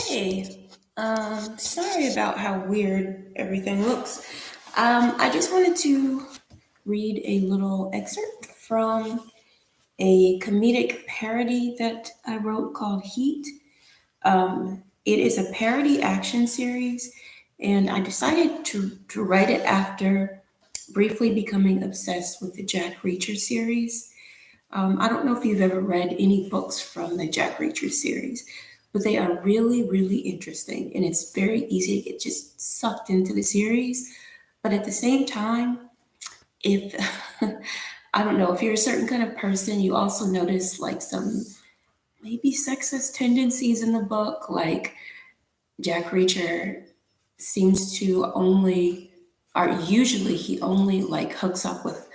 Hey, sorry about how weird everything looks. I just wanted to read a little excerpt from a comedic parody that I wrote called Heat. It is a parody action series, and I decided to write it after briefly becoming obsessed with the Jack Reacher series. I don't know if you've ever read any books from the Jack Reacher series, but they are really, really interesting, and it's very easy to get just sucked into the series. But at the same time, if I don't know, if you're a certain kind of person, you also notice like some maybe sexist tendencies in the book. Like Jack Reacher seems to only, or usually he only like hooks up with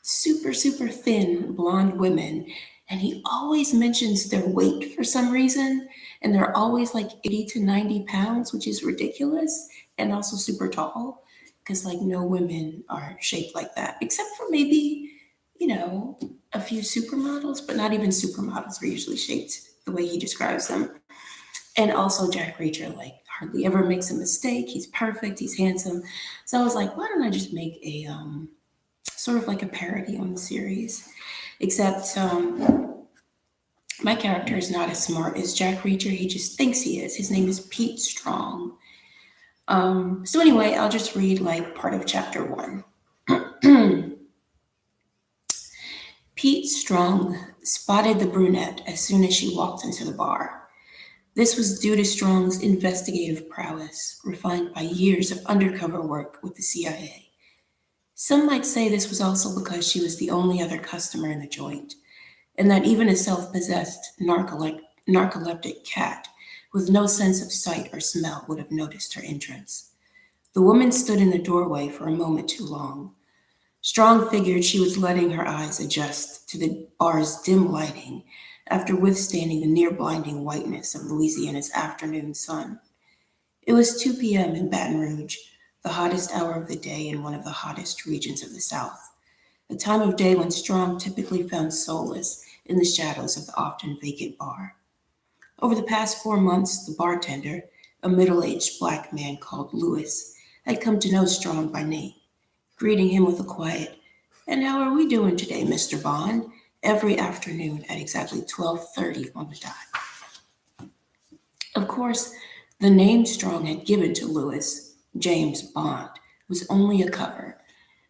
super, super thin blonde women. And he always mentions their weight for some reason. And they're always like 80 to 90 pounds, which is ridiculous. And also super tall. Because like no women are shaped like that, except for maybe, you know, a few supermodels, but not even supermodels are usually shaped the way he describes them. And also Jack Reacher, like hardly ever makes a mistake. He's perfect. He's handsome. So I was like, why don't I just make a sort of like a parody on the series, except my character is not as smart as Jack Reacher. He just thinks he is. His name is Pete Strong. So anyway, I'll just read like part of chapter one. Pete Strong spotted the brunette as soon as she walked into the bar. This was due to Strong's investigative prowess, refined by years of undercover work with the CIA. Some might say this was also because she was the only other customer in the joint, and that even a self possessed narcoleptic cat with no sense of sight or smell would have noticed her entrance. The woman stood in the doorway for a moment too long. Strong figured she was letting her eyes adjust to the bar's dim lighting after withstanding the near blinding whiteness of Louisiana's afternoon sun. It was 2 p.m. in Baton Rouge, the hottest hour of the day in one of the hottest regions of the South, a time of day when Strong typically found solace in the shadows of the often vacant bar. Over the past 4 months, the bartender, a middle aged black man called Lewis, had come to know Strong by name, greeting him with a quiet, "And how are we doing today, Mr. Bond?" every afternoon at exactly 12:30 on the dot. Of course, the name Strong had given to Lewis, James Bond, was only a cover.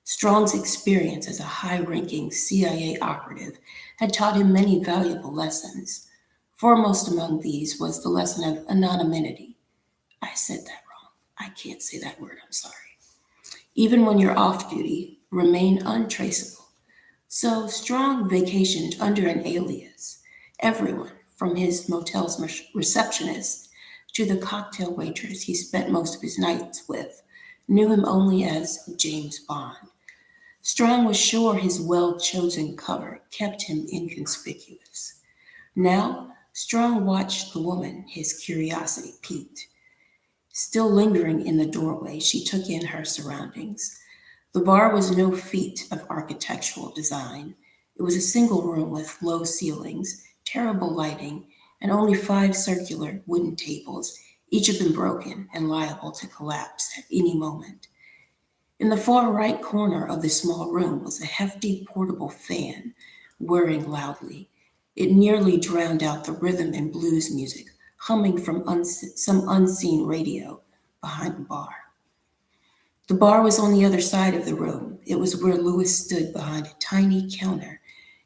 Strong's experience as a high ranking CIA operative had taught him many valuable lessons. Foremost among these was the lesson of anonymity. I said that wrong. I can't say that word, I'm sorry. Even when you're off duty, remain untraceable. So Strong vacationed under an alias. Everyone, from his motel's receptionist to the cocktail waitress he spent most of his nights with, knew him only as James Bond. Strong was sure his well chosen cover kept him inconspicuous. Now, Strong watched the woman his curiosity piqued. Still lingering in the doorway, she took in her surroundings. The bar was no feat of architectural design. It was a single room with low ceilings, terrible lighting, and only 5 circular wooden tables, each of them broken and liable to collapse at any moment. In the far right corner of the small room was a hefty portable fan, whirring loudly. It nearly drowned out the rhythm and blues music humming from some unseen radio behind the bar. The bar was on the other side of the room. It was where Lewis stood behind a tiny counter,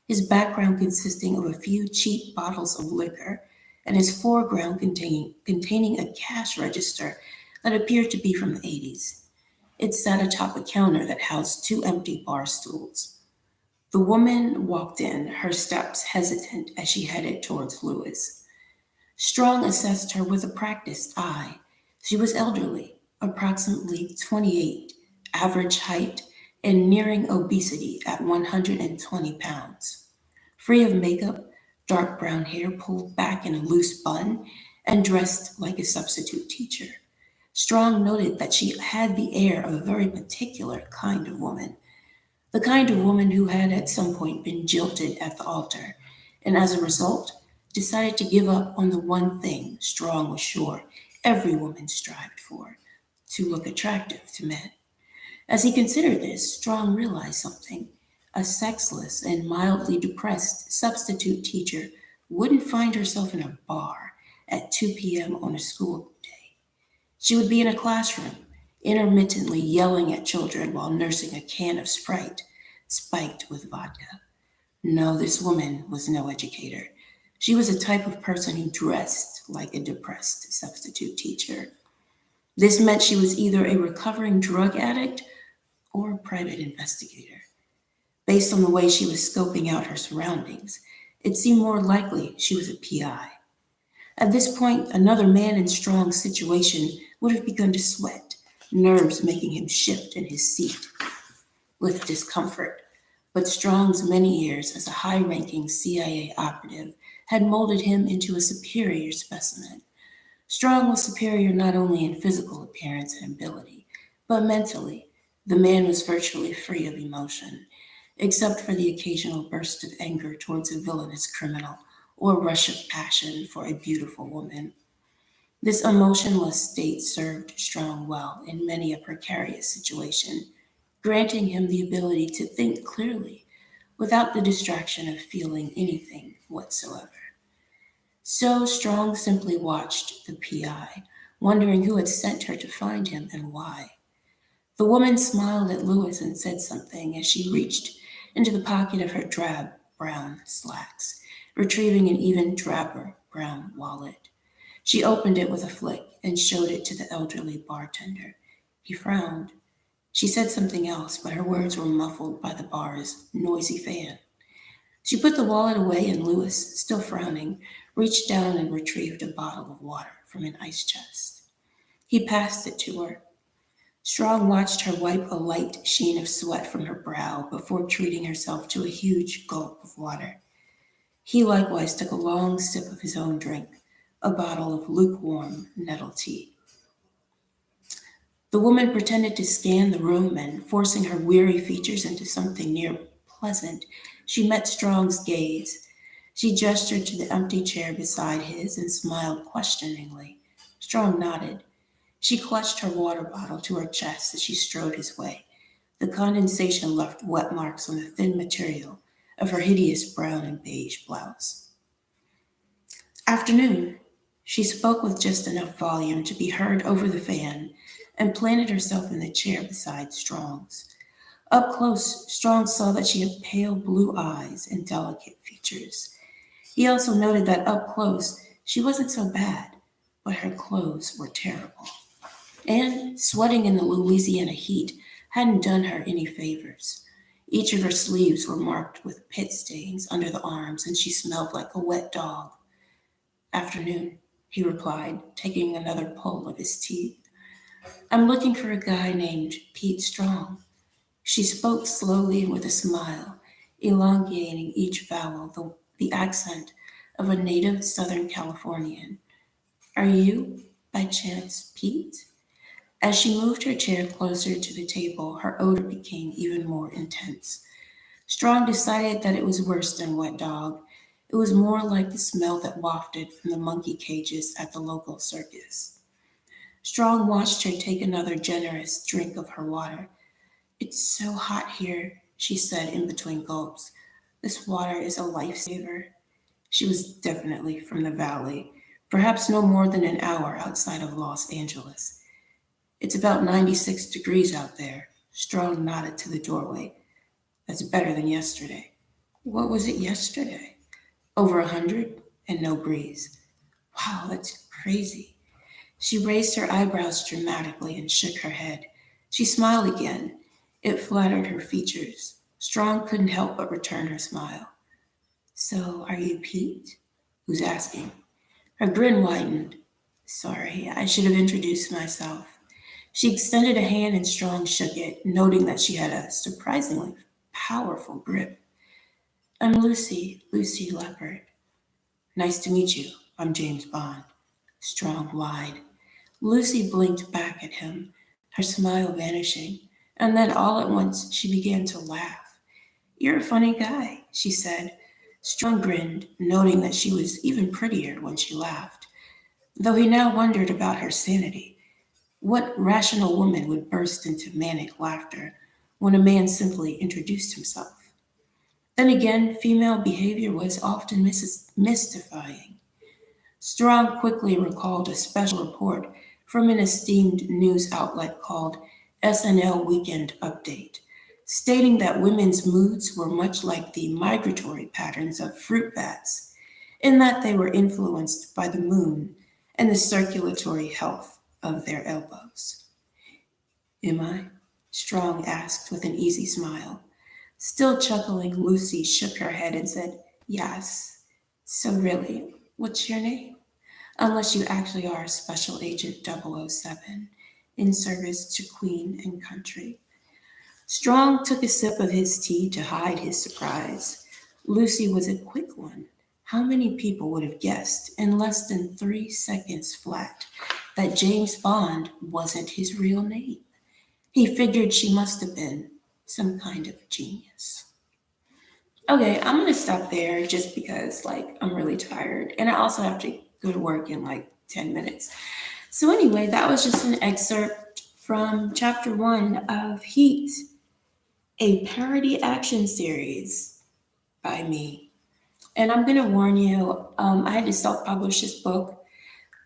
his background consisting of a few cheap bottles of liquor and his foreground containing a cash register that appeared to be from the 80s. It sat atop a counter that housed 2 empty bar stools. The woman walked in, her steps hesitant as she headed towards Lewis. Strong assessed her with a practiced eye. She was elderly, approximately 28, average height, and nearing obesity at 120 pounds. Free of makeup, dark brown hair pulled back in a loose bun, and dressed like a substitute teacher. Strong noted that she had the air of a very particular kind of woman, the kind of woman who had at some point been jilted at the altar, and as a result, decided to give up on the one thing Strong was sure every woman strived for: to look attractive to men. As he considered this, Strong realized something. A sexless and mildly depressed substitute teacher wouldn't find herself in a bar at 2 p.m. on a school day. She would be in a classroom, intermittently yelling at children while nursing a can of Sprite spiked with vodka. No, this woman was no educator. She was a type of person who dressed like a depressed substitute teacher. This meant she was either a recovering drug addict or a private investigator. Based on the way she was scoping out her surroundings, it seemed more likely she was a PI. At this point, another man in Strong's situation would have begun to sweat, nerves making him shift in his seat with discomfort. But Strong's many years as a high ranking CIA operative had molded him into a superior specimen. Strong was superior not only in physical appearance and ability, but mentally. The man was virtually free of emotion, except for the occasional burst of anger towards a villainous criminal or rush of passion for a beautiful woman. This emotionless state served Strong well in many a precarious situation, granting him the ability to think clearly without the distraction of feeling anything whatsoever. So Strong simply watched the PI, wondering who had sent her to find him and why. The woman smiled at Lewis and said something as she reached into the pocket of her drab brown slacks, retrieving an even drabber brown wallet. She opened it with a flick and showed it to the elderly bartender. He frowned. She said something else, but her words were muffled by the bar's noisy fan. She put the wallet away, and Lewis, still frowning, reached down and retrieved a bottle of water from an ice chest. He passed it to her. Strong watched her wipe a light sheen of sweat from her brow before treating herself to a huge gulp of water. He likewise took a long sip of his own drink, a bottle of lukewarm nettle tea. The woman pretended to scan the room and, forcing her weary features into something near pleasant, she met Strong's gaze. She gestured to the empty chair beside his and smiled questioningly. Strong nodded. She clutched her water bottle to her chest as she strode his way. The condensation left wet marks on the thin material of her hideous brown and beige blouse. Afternoon. She spoke with just enough volume to be heard over the fan and planted herself in the chair beside Strong's. Up close, Strong saw that she had pale blue eyes and delicate features. He also noted that up close, she wasn't so bad, but her clothes were terrible. And sweating in the Louisiana heat hadn't done her any favors. Each of her sleeves were marked with pit stains under the arms, and she smelled like a wet dog. Afternoon, he replied, taking another pull of his tea. I'm looking for a guy named Pete Strong. She spoke slowly and with a smile, elongating each vowel, the accent of a native Southern Californian. Are you, by chance, Pete? As she moved her chair closer to the table, her odor became even more intense. Strong decided that it was worse than wet dog. It was more like the smell that wafted from the monkey cages at the local circus. Strong watched her take another generous drink of her water. It's so hot here, she said in between gulps. This water is a lifesaver. She was definitely from the valley, perhaps no more than an hour outside of Los Angeles. It's about 96 degrees out there. Strong nodded to the doorway. That's better than yesterday. What was it yesterday? Over 100 and no breeze. Wow, that's crazy. She raised her eyebrows dramatically and shook her head. She smiled again. It flattered her features. Strong couldn't help but return her smile. So, are you Pete? Who's asking? Her grin widened. Sorry, I should have introduced myself. She extended a hand and Strong shook it, noting that she had a surprisingly powerful grip. I'm Lucy Leopard. Nice to meet you. I'm James Bond. Strong lied. Lucy blinked back at him, her smile vanishing, and then all at once she began to laugh. You're a funny guy, she said. Strong grinned, noting that she was even prettier when she laughed, though he now wondered about her sanity. What rational woman would burst into manic laughter when a man simply introduced himself? Then again, female behavior was often mystifying. Strong quickly recalled a special report from an esteemed news outlet called SNL Weekend Update, stating that women's moods were much like the migratory patterns of fruit bats, in that they were influenced by the moon and the circulatory health of their elbows. Am I? Strong asked with an easy smile. Still chuckling, Lucy shook her head and said, Yes. So really, what's your name? Unless you actually are Special Agent 007 in service to Queen and country. Strong took a sip of his tea to hide his surprise. Lucy was a quick one. How many people would have guessed in less than 3 seconds flat that James Bond wasn't his real name? He figured she must have been some kind of genius. Okay, I'm gonna stop there just because I'm really tired and I also have to go to work in 10 minutes. So anyway, that was just an excerpt from chapter 1 of Heat, a parody action series by me. And I'm gonna warn you, I had to self-publish this book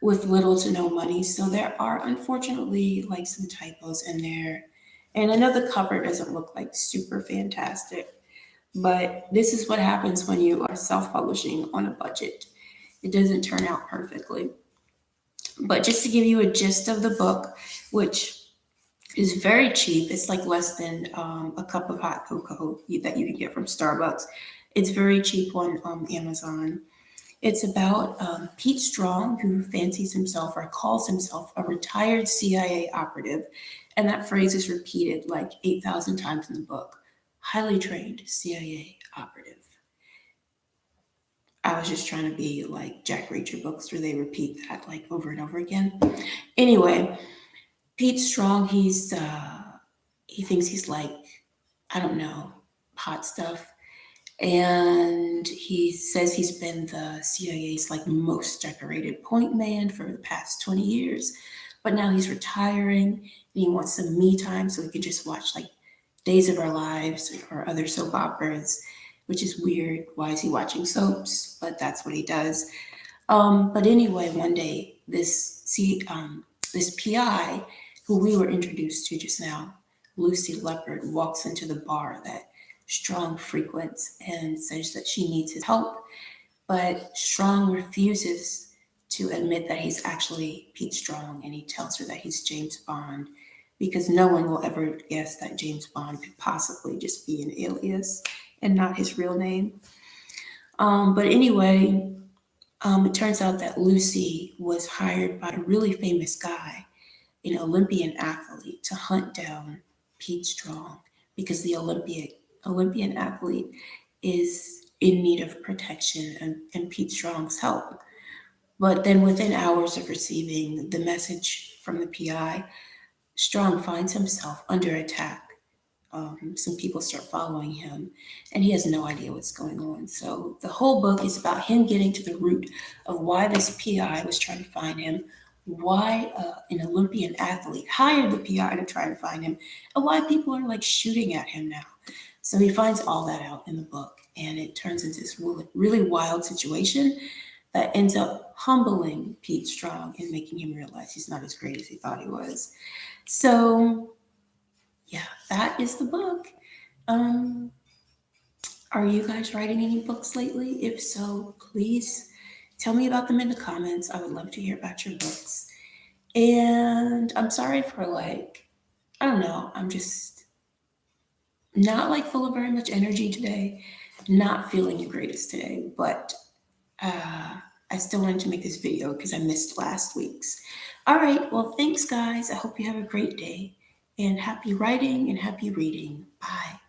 with little to no money, so there are unfortunately some typos in there. And I know the cover doesn't look super fantastic, but this is what happens when you are self-publishing on a budget. It doesn't turn out perfectly. But just to give you a gist of the book, which is very cheap, it's less than a cup of hot cocoa that you can get from Starbucks. It's very cheap on Amazon. It's about Pete Strong, who fancies himself or calls himself a retired CIA operative. And that phrase is repeated 8,000 times in the book. Highly trained CIA operative. I was just trying to be like Jack Reacher books where they repeat that over and over again. Anyway, Pete Strong, he thinks he's I don't know, hot stuff. And he says he's been the CIA's most decorated point man for the past 20 years. But now he's retiring and he wants some me time so he can just watch Days of Our Lives or other soap operas, which is weird. Why is he watching soaps? But that's what he does. But anyway, one day this PI who we were introduced to just now, Lucy Leopard, walks into the bar that Strong frequents and says that she needs his help, but Strong refuses to admit that he's actually Pete Strong, and he tells her that he's James Bond because no one will ever guess that James Bond could possibly just be an alias and not his real name. But anyway, it turns out that Lucy was hired by a really famous guy, an Olympian athlete, to hunt down Pete Strong because the Olympian athlete is in need of protection and Pete Strong's help. But then within hours of receiving the message from the PI, Strong finds himself under attack. Some people start following him, and he has no idea what's going on. So the whole book is about him getting to the root of why this PI was trying to find him, why an Olympian athlete hired the PI to try to find him, and why people are shooting at him now. So he finds all that out in the book, and it turns into this really, really wild situation that ends up humbling Pete Strong and making him realize he's not as great as he thought he was. So, yeah, that is the book. Are you guys writing any books lately? If so, please tell me about them in the comments. I would love to hear about your books. And I'm sorry for I don't know, I'm just not full of very much energy today, not feeling the greatest today, but I still wanted to make this video because I missed last week's. All right, well, thanks guys. I hope you have a great day and happy writing and happy reading. Bye.